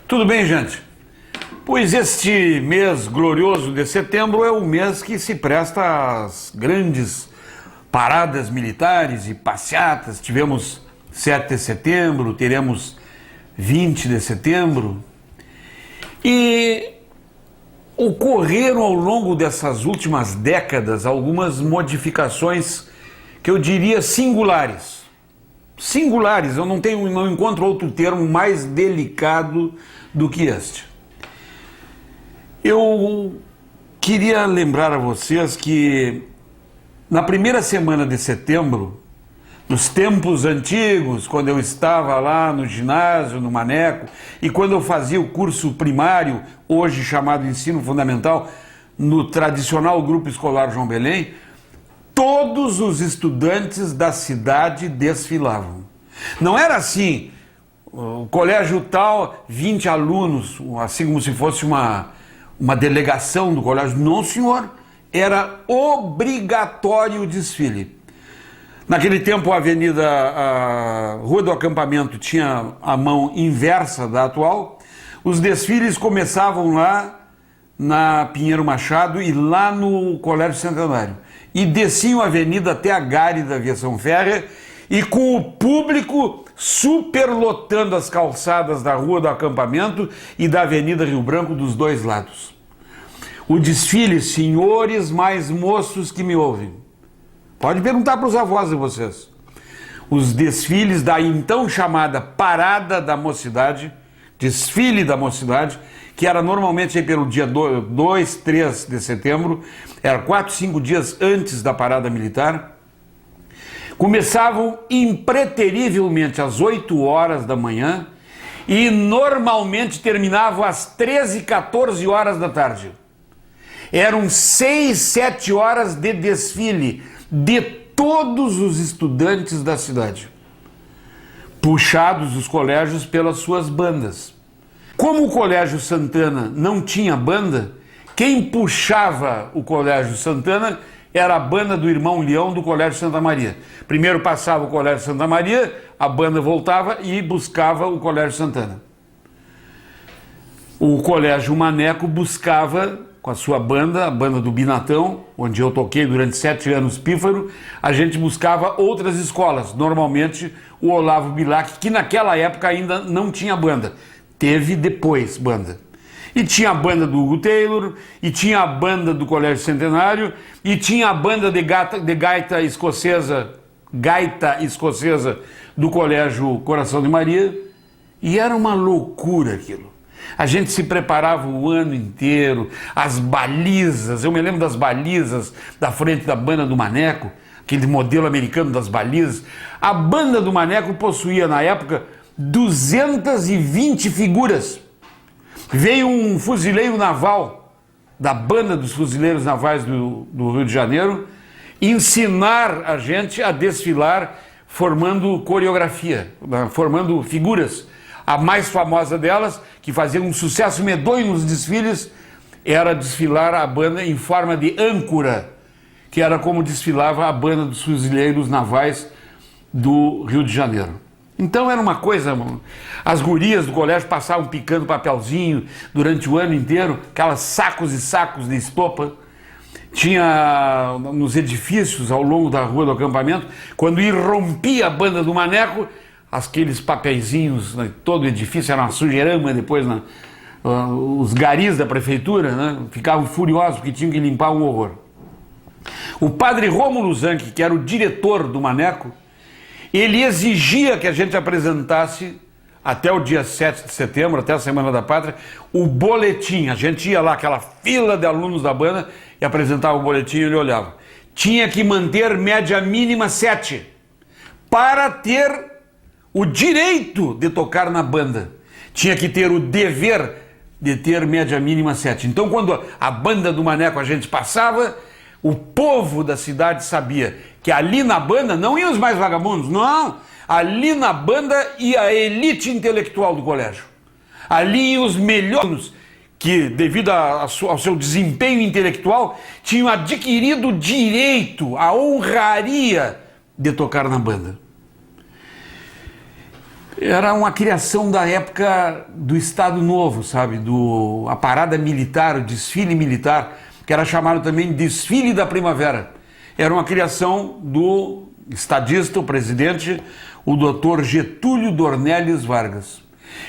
Tudo bem, gente? Pois este mês glorioso de setembro é o mês que se presta às grandes paradas militares e passeatas. Tivemos 7 de setembro, teremos 20 de setembro. E ocorreram ao longo dessas últimas décadas algumas modificações que eu diria singulares. Singulares, eu não encontro outro termo mais delicado do que este. Eu queria lembrar a vocês que na primeira semana de setembro, nos tempos antigos, quando eu estava lá no ginásio, no Maneco, e quando eu fazia o curso primário, hoje chamado Ensino Fundamental, no tradicional Grupo Escolar João Belém, todos os estudantes da cidade desfilavam. Não era assim, o colégio tal, 20 alunos, assim como se fosse uma delegação do colégio. Não, senhor, era obrigatório o desfile. Naquele tempo a Rua do Acampamento tinha a mão inversa da atual. Os desfiles começavam lá na Pinheiro Machado e lá no Colégio Centenário. E desciam a avenida até a Gare da Aviação Férrea e com o público superlotando as calçadas da Rua do Acampamento e da Avenida Rio Branco dos dois lados. O desfile, senhores mais moços que me ouvem, pode perguntar para os avós de vocês. Os desfiles da então chamada Parada da Mocidade, desfile da Mocidade, que era normalmente aí pelo dia 2, 3 de setembro, era 4, 5 dias antes da parada militar, começavam impreterivelmente às 8 horas da manhã e normalmente terminavam às 13, 14 horas da tarde. Eram 6, 7 horas de desfile de todos os estudantes da cidade, puxados dos colégios pelas suas bandas. Como o Colégio Santana não tinha banda, quem puxava o Colégio Santana era a banda do Irmão Leão do Colégio Santa Maria. Primeiro passava o Colégio Santa Maria, a banda voltava e buscava o Colégio Santana. O Colégio Maneco buscava com a sua banda, a banda do Binatão, onde eu toquei durante 7 anos pífaro. A gente buscava outras escolas, normalmente o Olavo Bilac, que naquela época ainda não tinha banda. Teve depois banda. E tinha a banda do Hugo Taylor, e tinha a banda do Colégio Centenário, e tinha a banda de gaita escocesa do Colégio Coração de Maria, e era uma loucura aquilo. A gente se preparava o ano inteiro, as balizas, eu me lembro das balizas da frente da banda do Maneco, aquele modelo americano das balizas. A banda do Maneco possuía na época 220 figuras. Veio um fuzileiro naval da banda dos fuzileiros navais do Rio de Janeiro ensinar a gente a desfilar formando coreografia, formando figuras. A mais famosa delas, que fazia um sucesso medonho nos desfiles, era desfilar a banda em forma de âncora, que era como desfilava a banda dos fuzileiros navais do Rio de Janeiro. Então era uma coisa, as gurias do colégio passavam picando papelzinho durante o ano inteiro, aquelas sacos e sacos de estopa. Tinha nos edifícios ao longo da Rua do Acampamento, quando irrompia a banda do Maneco, aqueles papeizinhos, né, todo o edifício era uma sujeirama depois, né, os garis da prefeitura, né, ficavam furiosos porque tinham que limpar um horror. O padre Rômulo Zanchi, que era o diretor do Maneco, ele exigia que a gente apresentasse até o dia 7 de setembro, até a Semana da Pátria, o boletim. A gente ia lá, aquela fila de alunos da banda, e apresentava o boletim e ele olhava. Tinha que manter média mínima 7 para ter o direito de tocar na banda. Tinha que ter o dever de ter média mínima 7. Então, quando a banda do Maneco a gente passava, o povo da cidade sabia que ali na banda não iam os mais vagabundos, não. Ali na banda ia a elite intelectual do colégio. Ali iam os melhores que, devido ao seu desempenho intelectual, tinham adquirido o direito, a honraria de tocar na banda. Era uma criação da época do Estado Novo, sabe? A parada militar, o desfile militar, que era chamado também de Desfile da Primavera. Era uma criação do estadista, o presidente, o doutor Getúlio Dornelles Vargas.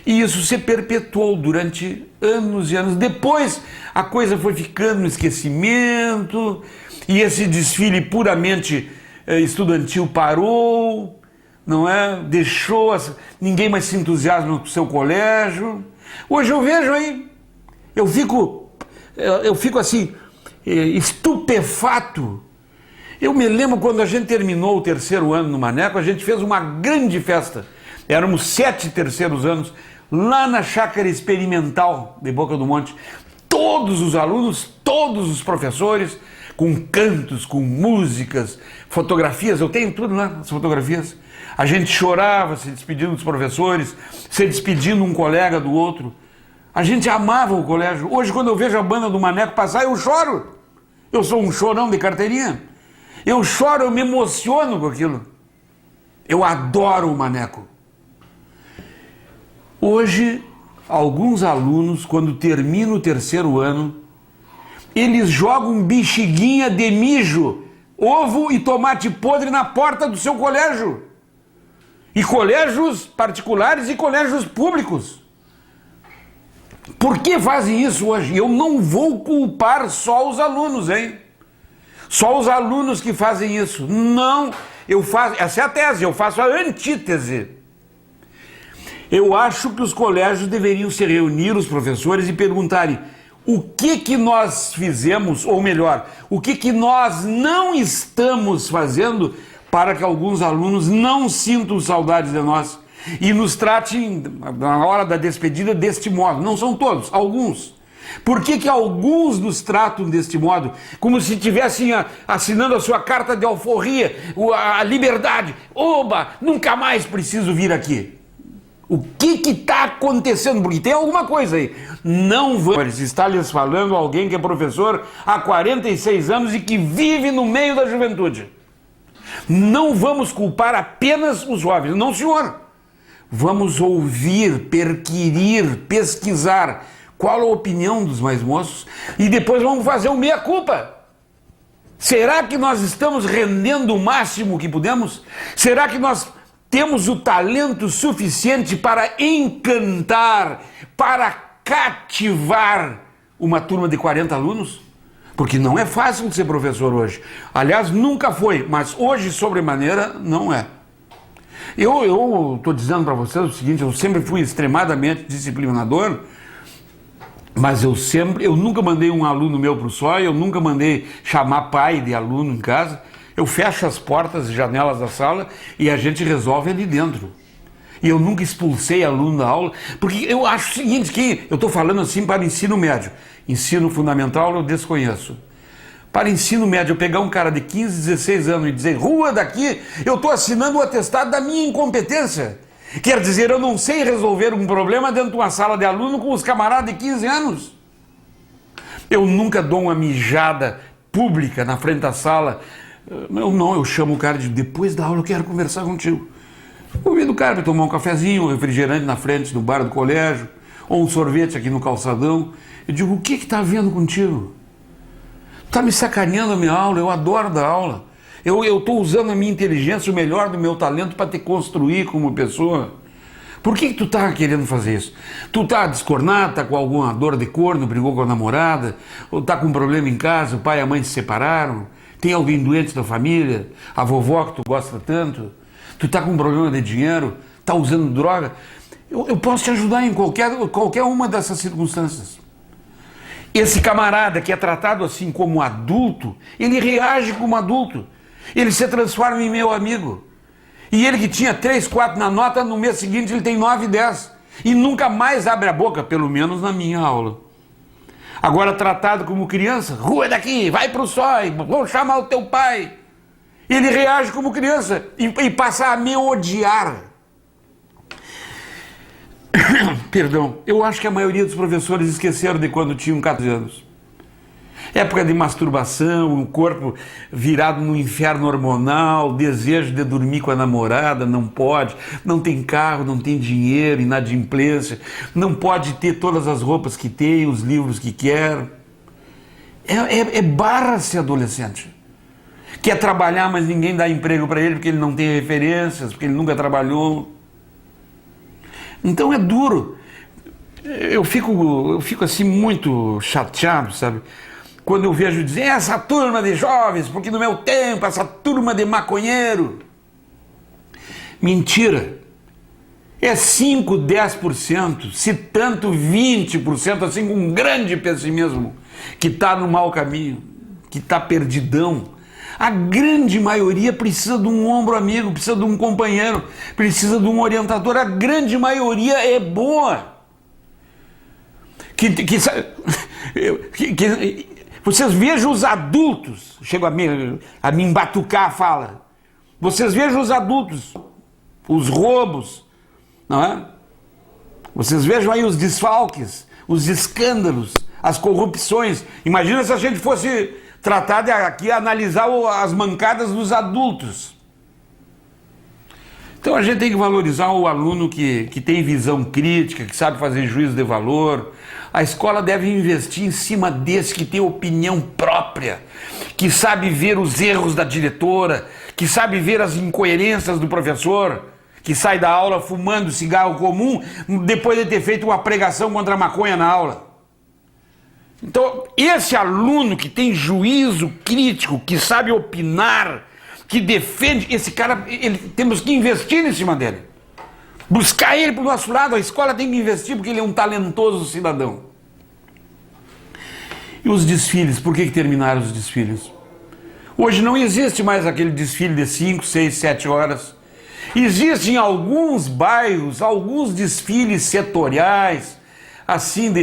E isso se perpetuou durante anos e anos. Depois a coisa foi ficando no esquecimento e esse desfile puramente estudantil parou, não é? Deixou, ninguém mais se entusiasma com o seu colégio. Hoje eu vejo aí, eu fico assim, estupefato. Eu me lembro quando a gente terminou o terceiro ano no Maneco, a gente fez uma grande festa. Éramos 7 terceiros anos, lá na Chácara Experimental de Boca do Monte. Todos os alunos, todos os professores, com cantos, com músicas, fotografias, eu tenho tudo lá, as fotografias. A gente chorava se despedindo dos professores, se despedindo um colega do outro. A gente amava o colégio. Hoje, quando eu vejo a banda do Maneco passar, eu choro. Eu sou um chorão de carteirinha. Eu choro, eu me emociono com aquilo. Eu adoro o Maneco. Hoje, alguns alunos, quando terminam o terceiro ano, eles jogam bexiguinha de mijo, ovo e tomate podre na porta do seu colégio. E colégios particulares e colégios públicos. Por que fazem isso hoje? Eu não vou culpar só os alunos, hein? Só os alunos que fazem isso. Não, eu faço, essa é a tese, eu faço a antítese. Eu acho que os colégios deveriam se reunir, os professores, e perguntarem o que nós fizemos, ou melhor, o que nós não estamos fazendo para que alguns alunos não sintam saudades de nós e nos tratem, na hora da despedida, deste modo. Não são todos, alguns. Por que alguns nos tratam deste modo? Como se estivessem assinando a sua carta de alforria, a liberdade. Oba, nunca mais preciso vir aqui. O que está acontecendo? Porque tem alguma coisa aí. Não vamos. Está lhes falando alguém que é professor há 46 anos e que vive no meio da juventude. Não vamos culpar apenas os jovens. Não, senhor. Vamos ouvir, perquirir, pesquisar qual a opinião dos mais moços e depois vamos fazer o meia-culpa. Será que nós estamos rendendo o máximo que podemos? Será que nós temos o talento suficiente para encantar, para cativar uma turma de 40 alunos? Porque não é fácil ser professor hoje. Aliás, nunca foi, mas hoje, sobremaneira, não é. Eu estou dizendo para vocês o seguinte, eu sempre fui extremadamente disciplinador, mas eu nunca mandei um aluno meu para o SOI, eu nunca mandei chamar pai de aluno em casa. Eu fecho as portas e janelas da sala e a gente resolve ali dentro. E eu nunca expulsei aluno da aula, porque eu acho o seguinte, que eu estou falando assim para ensino médio. Ensino fundamental eu desconheço. Para ensino médio, eu pegar um cara de 15, 16 anos e dizer, rua daqui, eu estou assinando o atestado da minha incompetência. Quer dizer, eu não sei resolver um problema dentro de uma sala de aluno com os camaradas de 15 anos. Eu nunca dou uma mijada pública na frente da sala. Eu chamo o cara de depois da aula eu quero conversar contigo. Convido o cara para tomar um cafezinho, um refrigerante na frente do bar do colégio, ou um sorvete aqui no calçadão. Eu digo, o que está havendo contigo? Está me sacaneando a minha aula, eu adoro dar aula. Eu estou usando a minha inteligência, o melhor do meu talento para te construir como pessoa. Por que tu está querendo fazer isso? Tu está descornado, está com alguma dor de corno, brigou com a namorada, ou está com um problema em casa, o pai e a mãe se separaram, tem alguém doente da família, a vovó que tu gosta tanto, tu está com um problema de dinheiro, está usando droga. Eu posso te ajudar em qualquer uma dessas circunstâncias. Esse camarada que é tratado assim como adulto, ele reage como adulto. Ele se transforma em meu amigo. E ele que tinha 3, 4 na nota, no mês seguinte ele tem 9, 10. E nunca mais abre a boca, pelo menos na minha aula. Agora tratado como criança, rua daqui, vai pro SOI, vou chamar o teu pai. Ele reage como criança e passa a me odiar. Perdão, eu acho que a maioria dos professores esqueceram de quando tinham 14 anos. Época de masturbação, o corpo virado no inferno hormonal, desejo de dormir com a namorada, não pode, não tem carro, não tem dinheiro, inadimplência, não pode ter todas as roupas que tem, os livros que quer. É barra ser adolescente. Quer trabalhar, mas ninguém dá emprego para ele porque ele não tem referências, porque ele nunca trabalhou. Então é duro. Eu fico assim muito chateado, sabe? Quando eu vejo dizer, essa turma de jovens, porque no meu tempo, essa turma de maconheiro. Mentira. É 5, 10%, se tanto 20%, assim com um grande pessimismo, que está no mau caminho, que está perdidão. A grande maioria precisa de um ombro amigo, precisa de um companheiro, precisa de um orientador. A grande maioria é boa. Vocês vejam os adultos, chego a me embatucar a fala, vocês vejam os adultos, os roubos, não é? Vocês vejam aí os desfalques, os escândalos, as corrupções. Imagina se a gente fosse tratar de aqui analisar as mancadas dos adultos. Então a gente tem que valorizar o aluno que tem visão crítica, que sabe fazer juízo de valor. A escola deve investir em cima desse que tem opinião própria, que sabe ver os erros da diretora, que sabe ver as incoerências do professor, que sai da aula fumando cigarro comum depois de ter feito uma pregação contra a maconha na aula. Então, esse aluno que tem juízo crítico, que sabe opinar, que defende, esse cara, temos que investir em cima dele. Buscar ele para o nosso lado, a escola tem que investir porque ele é um talentoso cidadão. E os desfiles, por que terminaram os desfiles? Hoje não existe mais aquele desfile de 5, 6, 7 horas. Existem em alguns bairros, alguns desfiles setoriais, assim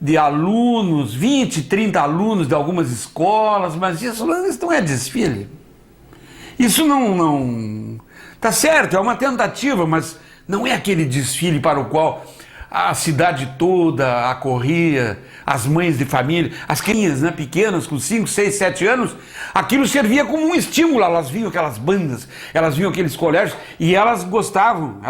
de alunos, 20, 30 alunos de algumas escolas, mas isso não é desfile. Isso não... Tá certo, é uma tentativa, mas não é aquele desfile para o qual a cidade toda acorria, as mães de família, as crianças, né, pequenas, com 5, 6, 7 anos, aquilo servia como um estímulo. Elas viam aquelas bandas, elas viam aqueles colégios e elas gostavam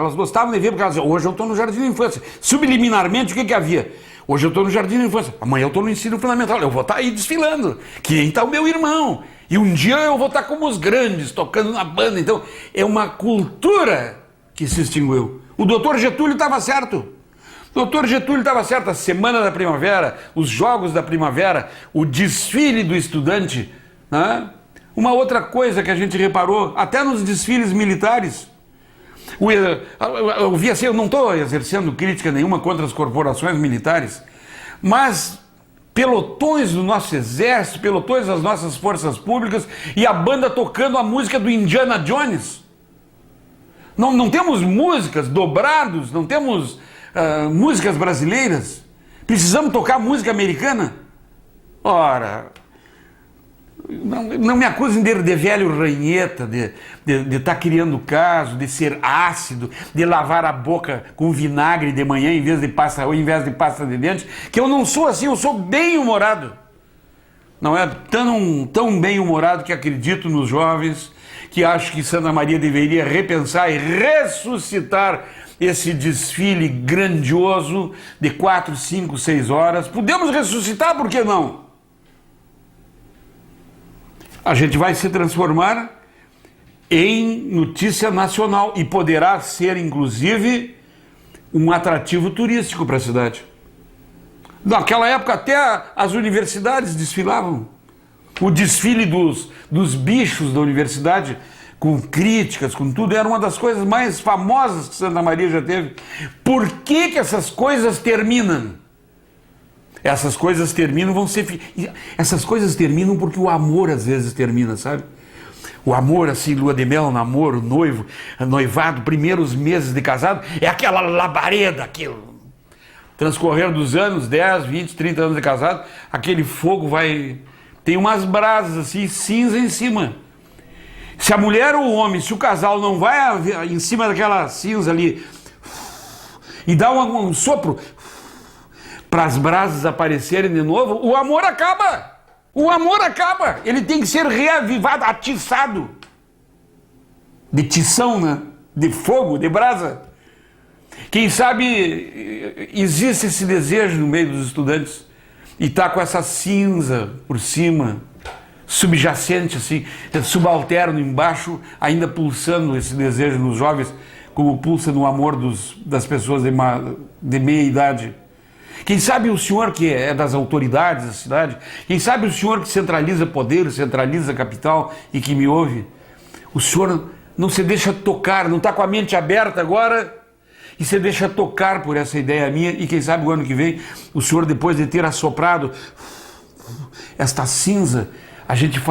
de ver, porque elas diziam, hoje eu estou no Jardim da Infância. Subliminarmente, o que havia? Hoje eu estou no Jardim da Infância, amanhã eu estou no ensino fundamental, eu vou estar aí desfilando, quem está o meu irmão, e um dia eu vou estar como os grandes, tocando na banda. Então é uma cultura que se extinguiu. O doutor Getúlio estava certo. O doutor Getúlio estava certo, a Semana da Primavera, os Jogos da Primavera, o desfile do estudante, né? Uma outra coisa que a gente reparou, até nos desfiles militares, eu vi assim, eu não estou exercendo crítica nenhuma contra as corporações militares, mas pelotões do nosso exército, pelotões das nossas forças públicas e a banda tocando a música do Indiana Jones. Não temos músicas dobrados, não temos músicas brasileiras. Precisamos tocar música americana? Ora, não me acusem de velho ranheta, de estar criando caso, de ser ácido, de lavar a boca com vinagre de manhã em vez de pasta de dente, que eu não sou assim, eu sou bem-humorado. Não é tão bem-humorado que acredito nos jovens, que acho que Santa Maria deveria repensar e ressuscitar esse desfile grandioso de 4, 5, 6 horas. Podemos ressuscitar, por que não? A gente vai se transformar em notícia nacional e poderá ser, inclusive, um atrativo turístico para a cidade. Naquela época, até as universidades desfilavam. O desfile dos bichos da universidade, com críticas, com tudo, era uma das coisas mais famosas que Santa Maria já teve. Por que essas coisas terminam? Essas coisas terminam, essas coisas terminam porque o amor às vezes termina, sabe? O amor, assim, lua de mel, namoro, noivo, noivado, primeiros meses de casado, é aquela labareda, aquilo. Transcorrer dos anos, 10, 20, 30 anos de casado, aquele fogo vai... Tem umas brasas assim, cinza em cima. Se a mulher ou o homem, se o casal não vai em cima daquela cinza ali e dá um sopro para as brasas aparecerem de novo, o amor acaba. O amor acaba, ele tem que ser reavivado, atiçado. De tição, né? De fogo, de brasa. Quem sabe existe esse desejo no meio dos estudantes e está com essa cinza por cima, subjacente, assim, subalterno embaixo, ainda pulsando esse desejo nos jovens, como pulsa no amor das pessoas de meia idade. Quem sabe o senhor que é das autoridades da cidade, quem sabe o senhor que centraliza poder, centraliza capital e que me ouve, o senhor não se deixa tocar, não está com a mente aberta agora e se deixa tocar por essa ideia minha e quem sabe o ano que vem o senhor, depois de ter assoprado esta cinza, a gente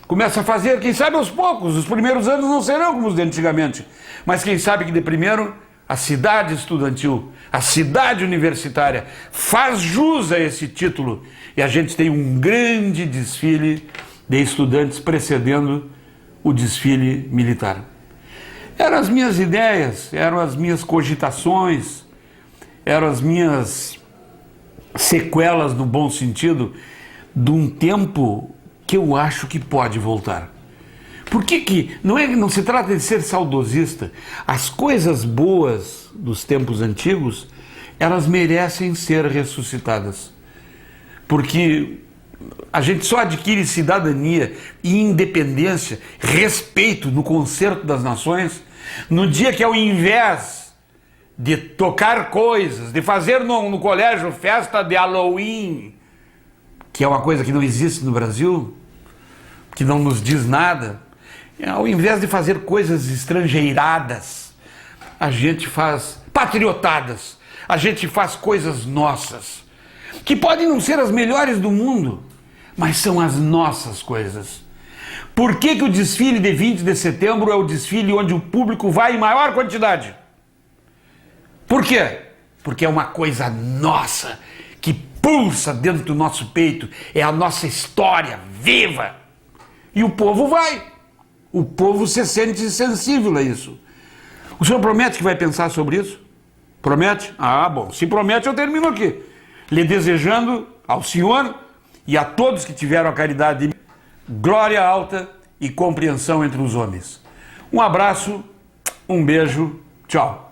começa a fazer, quem sabe aos poucos, os primeiros anos não serão como os de antigamente, mas quem sabe que de primeiro a cidade estudantil, a cidade universitária faz jus a esse título e a gente tem um grande desfile de estudantes precedendo o desfile militar. Eram as minhas ideias, eram as minhas cogitações, eram as minhas sequelas no bom sentido de um tempo que eu acho que pode voltar. Por que não se trata de ser saudosista? As coisas boas dos tempos antigos, elas merecem ser ressuscitadas. Porque a gente só adquire cidadania e independência, respeito no concerto das nações, no dia que ao invés de tocar coisas, de fazer no colégio festa de Halloween, que é uma coisa que não existe no Brasil, que não nos diz nada, ao invés de fazer coisas estrangeiradas, a gente faz patriotadas, a gente faz coisas nossas, que podem não ser as melhores do mundo, mas são as nossas coisas. Por que o desfile de 20 de setembro é o desfile onde o público vai em maior quantidade? Por quê? Porque é uma coisa nossa, que pulsa dentro do nosso peito, é a nossa história viva. E o povo vai. O povo se sente sensível a isso. O senhor promete que vai pensar sobre isso? Promete? Ah, bom. Se promete, eu termino aqui. Lhe desejando ao senhor e a todos que tiveram a caridade de glória alta e compreensão entre os homens. Um abraço, um beijo, tchau.